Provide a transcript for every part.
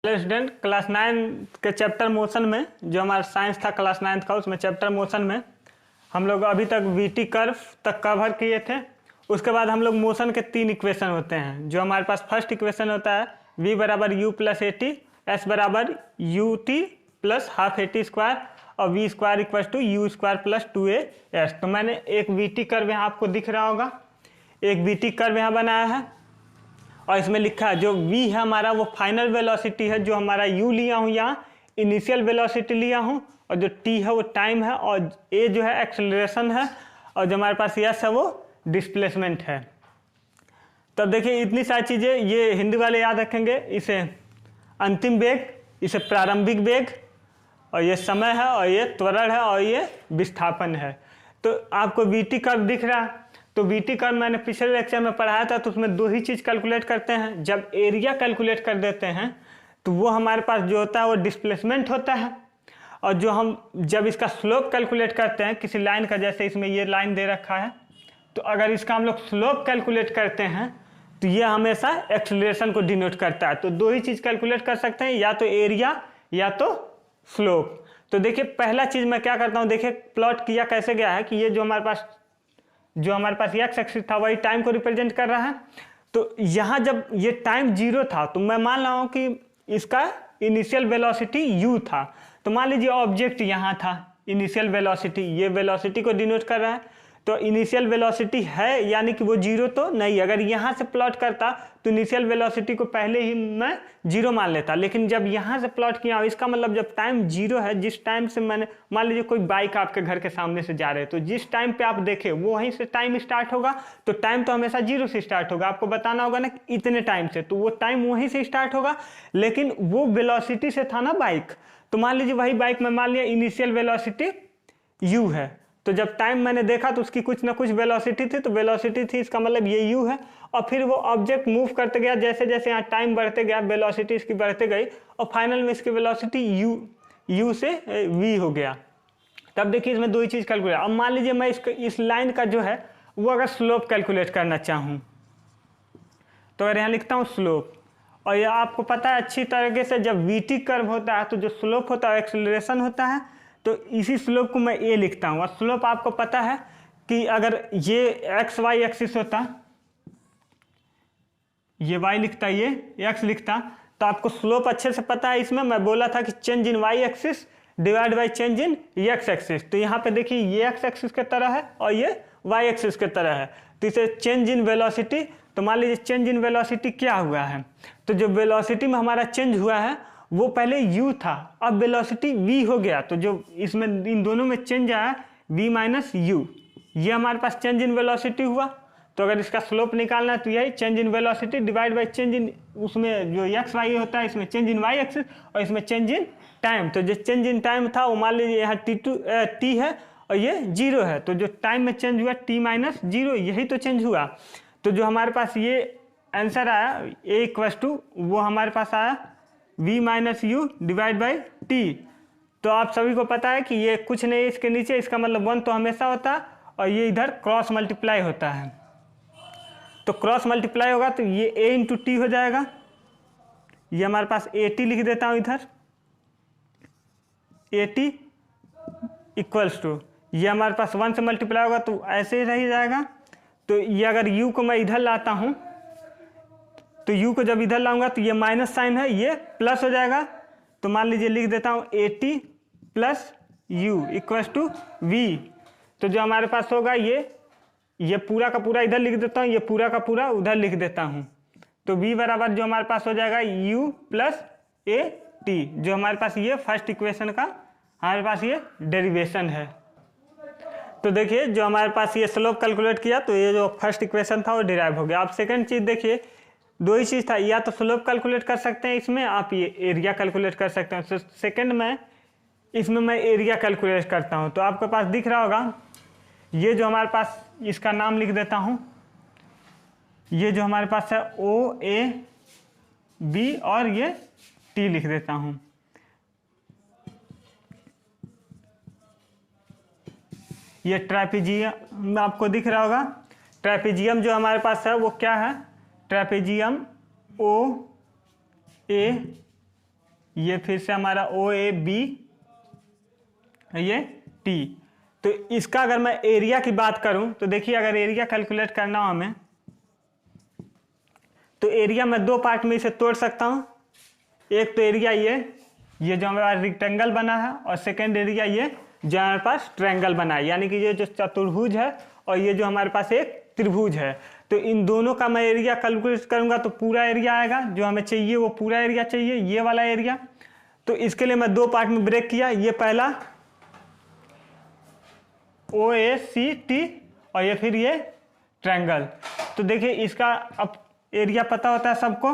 Student class 9 के chapter motion में जो हमारा साइंस था क्लास 9 का, उसमें चैप्टर मोशन में हम लोग अभी तक वीटी कर्व तक कवर किए थे। उसके बाद हम लोग मोशन के 3 इक्वेशन होते हैं। जो हमारे पास फर्स्ट इक्वेशन होता है v बराबर यू प्लस ए टी, एस बराबर u T plus half a t square और v square equal to u square plus 2a s। तो मैंने एक वीटी कर्व यहाँ आपको दिख रहा होगा, एक वीटी कर्व यहाँ बनाया है और इसमें लिखा है जो v है हमारा वो फाइनल वेलोसिटी है, जो हमारा u लिया हूँ यहाँ इनिशियल वेलोसिटी लिया हूँ, और जो t है वो टाइम है, और a जो है एक्सेलरेशन है, और जो हमारे पास s है वो डिस्प्लेसमेंट है। तब देखिए इतनी सारी चीज़ें ये हिंदी वाले याद रखेंगे। इसे अंतिम वेग, इसे प्रारंभिक वेग, और ये समय है, और ये त्वरण है, और ये विस्थापन है। तो आपको वीटी कर्व दिख रहा है। तो वीटी कर्व मैंने पिछले लेक्चर में पढ़ाया था, तो उसमें 2 ही चीज़ कैलकुलेट करते हैं। जब एरिया कैलकुलेट कर देते हैं तो वो हमारे पास जो होता है वो डिस्प्लेसमेंट होता है, और जो हम जब इसका स्लोप कैलकुलेट करते हैं किसी लाइन का, जैसे इसमें ये लाइन दे रखा है, तो अगर इसका हम लोग स्लोप कैलकुलेट करते हैं तो ये हमेशा एक्सेलरेशन को डिनोट करता है। तो 2 ही चीज़ कैलकुलेट कर सकते हैं, या तो एरिया या तो स्लोप। तो देखिए पहला चीज़ मैं क्या करता हूँ, देखिए प्लॉट किया कैसे गया है कि ये जो हमारे पास एक्स एक्सिस था वही टाइम को रिप्रेजेंट कर रहा है। तो यहाँ जब ये टाइम 0 था तो मैं मान रहा हूँ कि इसका इनिशियल वेलोसिटी u था। तो मान लीजिए ऑब्जेक्ट यहाँ था, इनिशियल वेलोसिटी ये वेलोसिटी को डिनोट कर रहा है। तो इनिशियल वेलोसिटी है यानी कि वो 0 तो नहीं। अगर यहाँ से प्लॉट करता तो इनिशियल वेलोसिटी को पहले ही मैं 0 मान लेता, लेकिन जब यहाँ से प्लॉट किया इसका मतलब जब टाइम 0 है, जिस टाइम से मैंने मान लीजिए कोई बाइक आपके घर के सामने से जा रहे हैं, तो जिस टाइम पे आप देखें वो वहीं से टाइम स्टार्ट होगा। तो टाइम तो हमेशा 0 से स्टार्ट होगा, आपको बताना होगा ना इतने टाइम से, तो वो टाइम वहीं से स्टार्ट होगा। लेकिन वो वेलोसिटी से था ना बाइक, तो मान लीजिए वही बाइक में मान लिया इनिशियल वेलोसिटी u है। तो जब टाइम मैंने देखा तो उसकी कुछ ना कुछ वेलोसिटी थी, तो वेलोसिटी थी इसका मतलब ये u है। और फिर वो ऑब्जेक्ट मूव करते गया, जैसे जैसे यहाँ टाइम बढ़ते गया वेलोसिटी इसकी बढ़ते गई, और फाइनल में इसकी वेलोसिटी u से v हो गया। तब देखिए इसमें 2 ही चीज़ कैलकुलेट। अब मान लीजिए मैं इस लाइन का जो है वो अगर स्लोप कैलकुलेट करना चाहूँ, तो अगर यहाँ लिखता हूँ स्लोप, और ये आपको पता है अच्छी तरीके से जब वीटी कर्व होता है तो जो स्लोप होता है एक्सेलरेशन होता है। तो इसी स्लोप को मैं ए लिखता हूँ, और स्लोप आपको पता है कि अगर ये एक्स वाई एक्सिस होता, ये वाई लिखता, ये एक्स लिखता, तो आपको स्लोप अच्छे से पता है। इसमें मैं बोला था कि change in Y axis divide by change in X axis. तो यहाँ पे देखिए ये एक्स एक्सिस की तरह है और ये वाई एक्सिस की तरह है, तो इसे चेंज इन वेलोसिटी। तो मान लीजिए चेंज इन वेलोसिटी क्या हुआ है, तो जो वेलोसिटी में हमारा चेंज हुआ है वो पहले u था, अब वेलोसिटी v हो गया। तो जो इसमें इन दोनों में चेंज आया v माइनस u, ये हमारे पास चेंज इन वेलोसिटी हुआ। तो अगर इसका स्लोप निकालना है तो यही change in velocity divide by change in, उसमें जो x y होता है इसमें चेंज इन y एक्सिस और इसमें चेंज इन टाइम। तो जो चेंज इन टाइम था वो मान लीजिए यहाँ t है और ये 0 है, तो जो टाइम में चेंज हुआ t माइनस 0, यही तो चेंज हुआ। तो जो हमारे पास ये आंसर आया a इक्वल्स टू वो हमारे पास आया v minus u divide by T. तो आप सभी को पता है कि ये कुछ नहीं, इसके नीचे इसका मतलब 1 तो हमेशा होता है, और ये इधर क्रॉस मल्टीप्लाई होता है। तो क्रॉस मल्टीप्लाई होगा तो ये a इंटू टी हो जाएगा। ये हमारे पास ए टी लिख देता हूँ इधर, ए टी इक्वल्स टू ये हमारे पास 1 से मल्टीप्लाई होगा तो ऐसे ही रह जाएगा। तो ये अगर u को मैं इधर लाता हूँ तो u को जब इधर लाऊंगा तो ये माइनस साइन है, ये प्लस हो जाएगा। तो मान लीजिए लिख देता हूँ AT plus U equals to V. तो जो हमारे पास होगा ये पूरा का पूरा इधर लिख देता हूँ, ये पूरा का पूरा उधर लिख देता हूँ। तो v बराबर जो हमारे पास हो जाएगा u प्लस ए टी, जो हमारे पास ये फर्स्ट इक्वेशन का हमारे पास ये डेरिवेशन है। तो देखिए जो हमारे पास ये स्लोप कैलकुलेट किया तो ये जो फर्स्ट इक्वेशन था वो डिराइव हो गया। अब सेकंड चीज़ देखिए, 2 ही चीज़ था, या तो स्लोप कैलकुलेट कर सकते हैं इसमें, आप ये एरिया कैलकुलेट कर सकते हैं। तो सेकंड में इसमें मैं एरिया कैलकुलेट करता हूँ। तो आपके पास दिख रहा होगा ये जो हमारे पास, इसका नाम लिख देता हूँ, ये जो हमारे पास है ओ ए बी और ये टी लिख देता हूँ। ये ट्रापेजियम आपको दिख रहा होगा, ट्रापेजियम जो हमारे पास है वो क्या है, ट्रापेजियम ओ ए ये फिर से हमारा OAB, ये T। तो इसका अगर मैं एरिया की बात करूं तो देखिए, अगर एरिया कैलकुलेट करना हो हमें तो एरिया मैं दो पार्ट में इसे तोड़ सकता हूं। एक तो एरिया ये जो हमारे पास रेक्टेंगल बना है, और सेकेंड एरिया ये जो हमारे पास ट्रायंगल बना है, यानी कि ये जो चतुर्भुज है और ये जो हमारे पास एक त्रिभुज है। तो इन दोनों का मैं एरिया कैलकुलेट करूंगा तो पूरा एरिया आएगा, जो हमें चाहिए वो पूरा एरिया चाहिए, ये वाला एरिया। तो इसके लिए मैं दो पार्ट में ब्रेक किया। ये पहला OACT और ये फिर ये ट्रायंगल। तो देखिए इसका अब एरिया पता होता है सबको।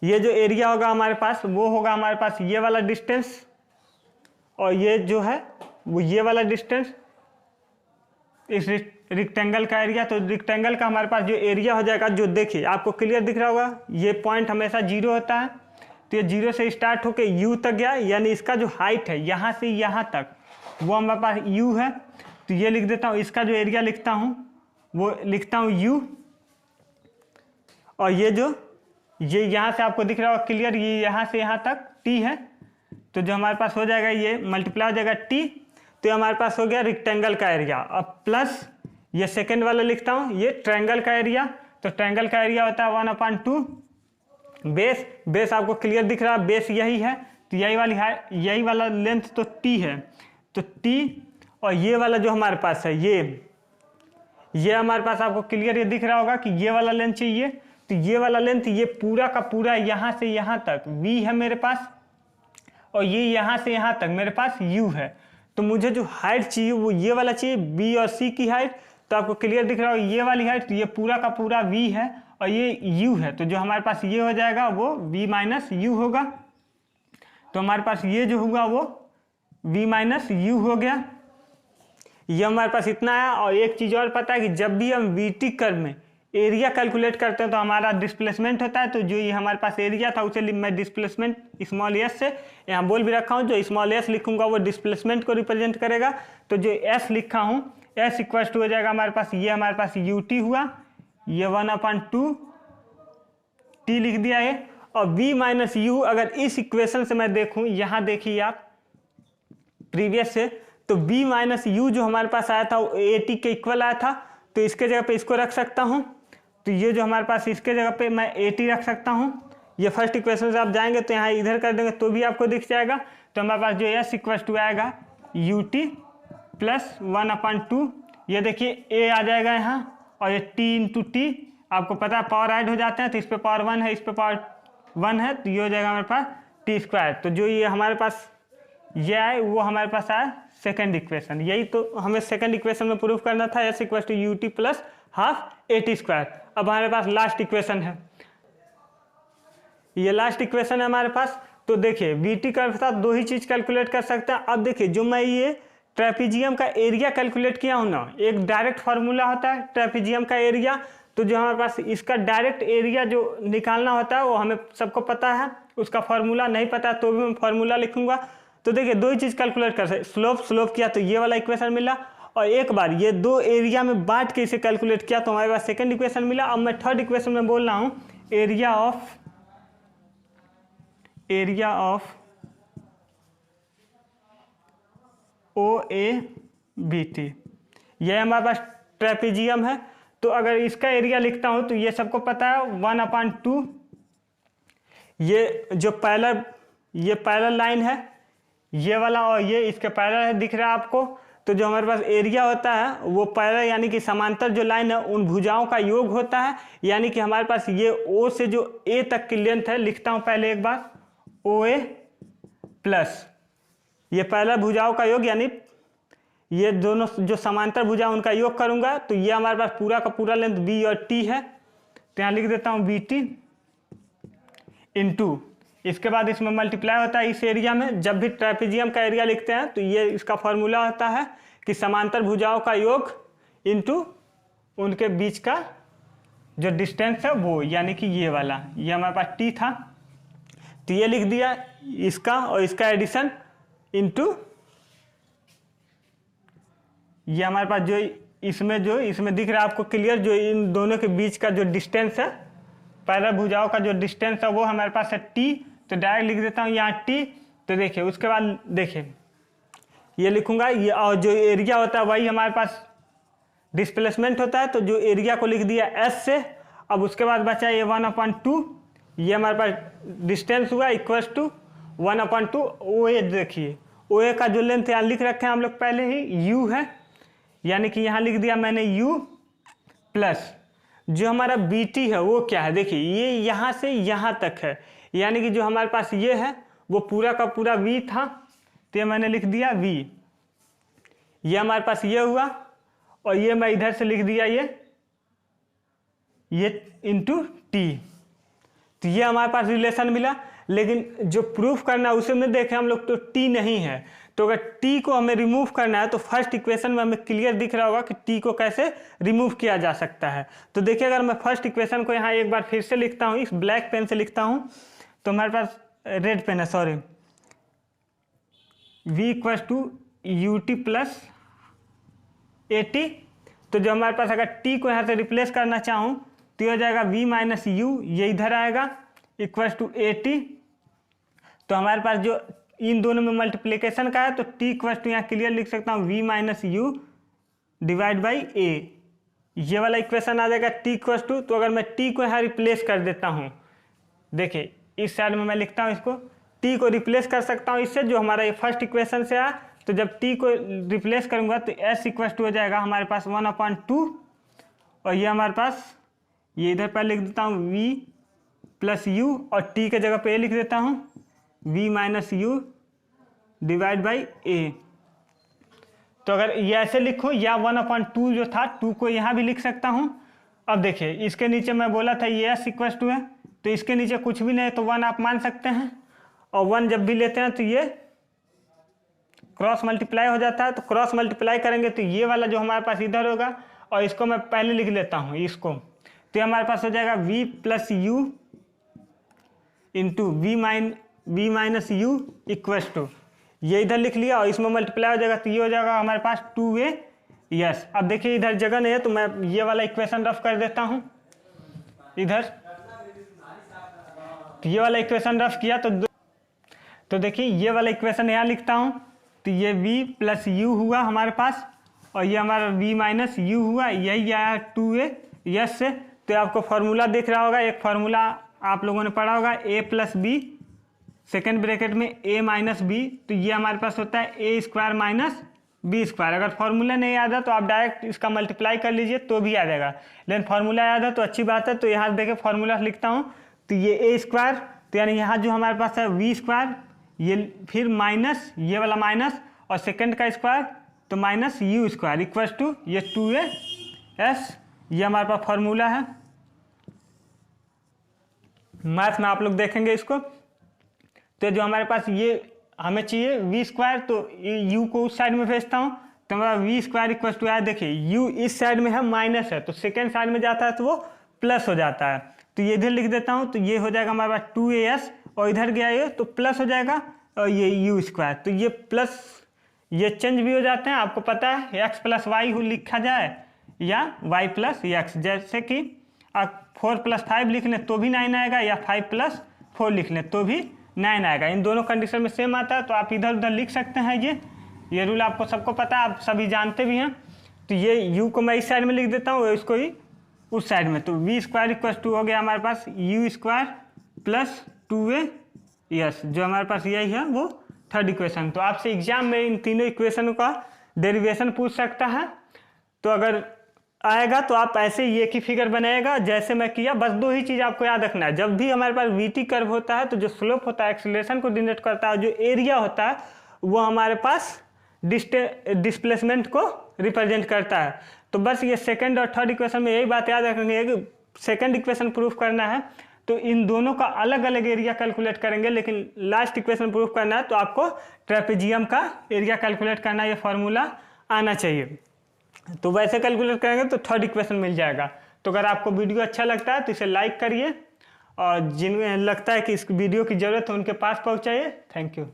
ये जो एरिया होगा हमारे पास वो होगा हमारे पास ये वाला डिस्टेंस, और ये जो है वो ये वाला डिस्टेंस, इस रेक्टेंगल का एरिया। तो रेक्टेंगल का हमारे पास जो एरिया हो जाएगा, जो देखिए आपको क्लियर दिख रहा होगा, ये पॉइंट हमेशा 0 होता है। तो ये 0 से स्टार्ट होके U तक गया, यानी इसका जो हाइट है यहाँ से यहाँ तक वो हमारे पास U है। तो ये लिख देता हूँ, इसका जो एरिया लिखता हूँ वो लिखता हूँ U। और ये यहाँ से आपको दिख रहा होगा क्लियर, ये यहाँ से यहाँ तक T है। तो जो हमारे पास हो जाएगा ये मल्टीप्लाई हो जाएगा T। तो ये हमारे पास हो गया रेक्टेंगल का एरिया। अब प्लस ये सेकेंड वाला लिखता हूँ, ये ट्रायंगल का एरिया। तो ट्रायंगल का एरिया होता है 1/2 बेस। बेस आपको क्लियर दिख रहा है, बेस यही है। तो यही वाला लेंथ तो T है। तो T और ये वाला जो हमारे पास है ये हमारे पास आपको क्लियर ये दिख रहा होगा कि ये वाला लेंथ चाहिए। तो ये वाला लेंथ ये पूरा का पूरा यहाँ से यहाँ तक V है मेरे पास, और ये यहाँ से यहाँ तक मेरे पास U है। तो मुझे जो हाइट चाहिए वो ये वाला चाहिए, B और C की हाइट। तो आपको क्लियर दिख रहा होगा ये वाली हाइट, ये पूरा का पूरा V है और ये U है। तो जो हमारे पास ये हो जाएगा वो V - U होगा। तो हमारे पास ये जो होगा वो V - U हो गया। ये हमारे पास इतना है। और एक चीज़ और पता है कि जब भी हम VT कर्व में एरिया कैलकुलेट करते हैं तो हमारा डिस्प्लेसमेंट होता है। तो जो ये हमारे पास एरिया था उसे मैं डिस्प्लेसमेंट स्मॉल s से यहाँ बोल भी रखा हूँ, जो स्मॉल s लिखूंगा वो डिस्प्लेसमेंट को रिप्रेजेंट करेगा। तो जो s लिखा हूँ s इक्वल टू हो जाएगा हमारे पास, ये हमारे पास UT हुआ, ये 1/2 T लिख दिया है। और V - U अगर इस इक्वेशन से मैं देखूँ, यहाँ देखिए आप प्रीवियस से, तो V - U जो हमारे पास आया था वो AT के इक्वल आया था। तो इसके जगह पे इसको रख सकता हूँ। तो ये जो हमारे पास इसके जगह पे मैं AT रख सकता हूँ। ये फर्स्ट इक्वेशन से आप जाएंगे तो यहाँ इधर कर देंगे तो भी आपको दिख जाएगा। तो हमारे पास जो S इक्वल टू आएगा UT प्लस 1/2, ये देखिए A आ जाएगा यहाँ, और ये T × T आपको पता है पावर ऐड हो जाते हैं। तो इस पे पावर 1 है, इस पे पावर 1 है, तो ये हो जाएगा हमारे पास T²। तो जो ये हमारे पास ये आए वो हमारे पास आया सेकेंड इक्वेशन। यही तो हमें सेकेंड इक्वेशन में प्रूफ करना था, S equal to UT plus half AT²। अब हमारे पास लास्ट इक्वेशन है, ये लास्ट इक्वेशन है हमारे पास। तो देखिए VT कर्व के साथ दो ही चीज कैलकुलेट कर सकते हैं। अब देखिए जो मैं ये ट्रेपीजियम का एरिया कैलकुलेट किया हूं ना, एक डायरेक्ट फार्मूला होता है ट्रेपीजियम का एरिया। तो जो हमारे पास इसका डायरेक्ट एरिया जो निकालना होता है वो हमें सबको पता है, उसका फार्मूला नहीं पता तो भी मैं फार्मूला लिखूंगा। तो देखिए दो ही चीज कैलकुलेट कर सकते, स्लोप किया तो ये वाला इक्वेशन मिला, और एक बार ये दो एरिया में बांट के इसे कैलकुलेट किया तो हमारे पास सेकंड इक्वेशन मिला। अब मैं थर्ड इक्वेशन में बोल रहा हूँ एरिया ऑफ OABT, यह हमारे पास ट्रेपीजियम है। तो अगर इसका एरिया लिखता हूँ तो ये सबको पता है 1/2, ये जो पैरेलल लाइन है ये वाला, और ये इसके पैरेलल है, दिख रहा है आपको। तो जो हमारे पास एरिया होता है वो पैरेलल यानी कि समांतर जो लाइन है उन भुजाओं का योग होता है। यानी कि हमारे पास ये O से जो A तक की लेंथ है, लिखता हूँ पहले एक बार, OA प्लस ये पैरेलल भुजाओं का योग, यानी ये दोनों जो समांतर भुजा उनका योग करूंगा तो ये हमारे पास पूरा का पूरा लेंथ B और T है। तो यहाँ लिख देता हूँ BT इंटू, इसके बाद इसमें मल्टीप्लाई होता है इस एरिया में। जब भी ट्रेपीजियम का एरिया लिखते हैं तो ये इसका फॉर्मूला होता है कि समांतर भुजाओं का योग इंटू उनके बीच का जो डिस्टेंस है वो, यानी कि ये वाला, ये हमारे पास T था तो ये लिख दिया, इसका और इसका एडिशन इंटू ये हमारे पास जो इसमें दिख रहा है आपको क्लियर, जो इन दोनों के बीच का जो डिस्टेंस है पैरेलल भुजाओं का जो डिस्टेंस है वो हमारे पास है टी, तो डायरेक्ट लिख देता हूँ यहाँ टी। तो देखिए उसके बाद देखिए ये लिखूंगा ये, और जो एरिया होता है वही हमारे पास डिस्प्लेसमेंट होता है, तो जो एरिया को लिख दिया एस से। अब उसके बाद बचा ये 1/2, ये हमारे पास डिस्टेंस हुआ इक्वल्स टू 1/2 ओ ए। देखिए ओ ए का जो लेंथ यहाँ लिख रखे हैं हम लोग पहले ही यू है, यानी कि यहाँ लिख दिया मैंने यू प्लस जो हमारा बी टी है वो क्या है, देखिए ये यहाँ से यहाँ तक है, यानी कि जो हमारे पास ये है वो पूरा का पूरा वी था, तो ये मैंने लिख दिया वी। ये हमारे पास ये हुआ, और ये मैं इधर से लिख दिया ये इंटू टी। तो ये हमारे पास रिलेशन मिला, लेकिन जो प्रूफ करना है उसे में देखें हम लोग तो टी नहीं है, तो अगर टी को हमें रिमूव करना है तो फर्स्ट इक्वेशन में हमें क्लियर दिख रहा होगा कि टी को कैसे रिमूव किया जा सकता है। तो देखिए अगर मैं फर्स्ट इक्वेशन को यहाँ एक बार फिर से लिखता हूँ, इस ब्लैक पेन से लिखता हूँ, तो हमारे पास रेड पेन है sorry, v equals to U T plus A T. तो जो हमारे पास अगर t को यहाँ से रिप्लेस करना चाहूँ तो ये हो जाएगा v माइनस यू, ये इधर आएगा इक्वल्स टू ए टी। तो हमारे पास जो इन दोनों में मल्टीप्लिकेशन का है तो t इक्वल्स टू यहाँ क्लियर लिख सकता हूँ v minus u divide by a, ये वाला इक्वेशन आ जाएगा t इक्वल्स टू। तो अगर मैं t को यहाँ रिप्लेस कर देता हूँ, देखिए इस साइड में मैं लिखता हूँ इसको, t को रिप्लेस कर सकता हूँ इससे जो हमारा ये फर्स्ट इक्वेशन से आया। तो जब t को रिप्लेस करूँगा तो s इक्वल्स टू हो जाएगा हमारे पास 1/2, और ये हमारे पास ये इधर पर लिख देता हूँ v प्लस यू, और t के जगह पे लिख देता हूँ v minus u divide by a. तो अगर ये ऐसे लिखो या 1/2 जो था 2 को यहाँ भी लिख सकता हूँ। अब देखिए इसके नीचे मैं बोला था ये s इक्वल्स टू है, तो इसके नीचे कुछ भी नहीं है तो 1 आप मान सकते हैं, और 1 जब भी लेते हैं तो ये क्रॉस मल्टीप्लाई हो जाता है। तो क्रॉस मल्टीप्लाई करेंगे तो ये वाला जो हमारे पास इधर होगा, और इसको मैं पहले लिख लेता हूँ इसको, तो ये हमारे पास हो जाएगा v plus U into V minus U equals to, ये इधर लिख लिया और इसमें मल्टीप्लाई हो जाएगा, तो ये हो जाएगा हमारे पास 2a यस। अब देखिए इधर जगह नहीं है तो मैं ये वाला इक्वेशन रफ कर देता हूँ इधर, तो ये वाला इक्वेशन रफ किया तो देखिए ये वाला इक्वेशन यहाँ लिखता हूँ, तो ये v प्लस यू हुआ हमारे पास, और ये हमारा v माइनस यू हुआ, यही आया 2a यस से। तो आपको फार्मूला दिख रहा होगा, एक फार्मूला आप लोगों ने पढ़ा होगा a plus B second bracket में a माइनस बी, तो ये हमारे पास होता है a square minus B square. अगर फार्मूला नहीं याद है तो आप डायरेक्ट इसका मल्टीप्लाई कर लीजिए तो भी आ जाएगा, लेकिन फार्मूला याद है तो अच्छी बात है। तो यहाँ देखिए फार्मूला लिखता हूँ, तो ये a स्क्वायर, तो यानी यहाँ जो हमारे पास है v स्क्वायर, ये फिर माइनस ये वाला माइनस और सेकेंड का स्क्वायर तो minus U square equals to ये 2a s, ये हमारे पास फार्मूला है। मैथ में आप लोग देखेंगे इसको, तो जो हमारे पास ये हमें चाहिए v स्क्वायर, तो u को उस साइड में भेजता हूँ, तो हमारा v स्क्वायर इक्वल्स टू आया, देखिए u इस साइड में है माइनस है तो सेकेंड साइड में जाता है तो वो प्लस हो जाता है, तो ये इधर लिख देता हूँ, तो ये हो जाएगा हमारे पास 2as, और इधर गया ये तो प्लस हो जाएगा, और ये यू स्क्वायर, तो ये प्लस ये चेंज भी हो जाते हैं। आपको पता है x प्लस वाई लिखा जाए या y प्लस एक्स, जैसे कि आप 4 + 5 लिख लें तो भी 9 आएगा, या 5 + 4 लिख लें तो भी 9 आएगा। इन दोनों कंडीशन में सेम आता है, तो आप इधर उधर लिख सकते हैं। ये रूल आपको सबको पता है, आप सभी जानते भी हैं। तो ये u को मैं इस साइड में लिख देता हूँ, इसको ही उस साइड में, तो v स्क्वायर इक्वल्स टू हो गया हमारे पास u square plus 2a yes, जो हमारे पास यही है वो थर्ड इक्वेशन। तो आपसे एग्जाम में इन तीनों इक्वेशनों का डेरिवेशन पूछ सकता है, तो अगर आएगा तो आप ऐसे ये की फिगर बनाएगा जैसे मैं किया। बस 2 ही चीज़ आपको याद रखना है, जब भी हमारे पास वीटी कर्व होता है तो जो स्लोप होता है एक्सीलरेशन को डिनोट करता है, जो एरिया होता है वो हमारे पास डिस्प्लेसमेंट को रिप्रेजेंट करता है। तो बस ये सेकंड और थर्ड इक्वेशन में यही बात याद रखेंगे कि सेकंड इक्वेशन प्रूफ करना है तो इन दोनों का अलग अलग एरिया कैलकुलेट करेंगे, लेकिन लास्ट इक्वेशन प्रूफ करना है तो आपको ट्रेपेजियम का एरिया कैलकुलेट करना, ये फार्मूला आना चाहिए। तो वैसे कैलकुलेट करेंगे तो थर्ड इक्वेशन मिल जाएगा। तो अगर आपको वीडियो अच्छा लगता है तो इसे लाइक करिए, और जिन्हें लगता है कि इस वीडियो की ज़रूरत है उनके पास पहुंचाइए। Thank you.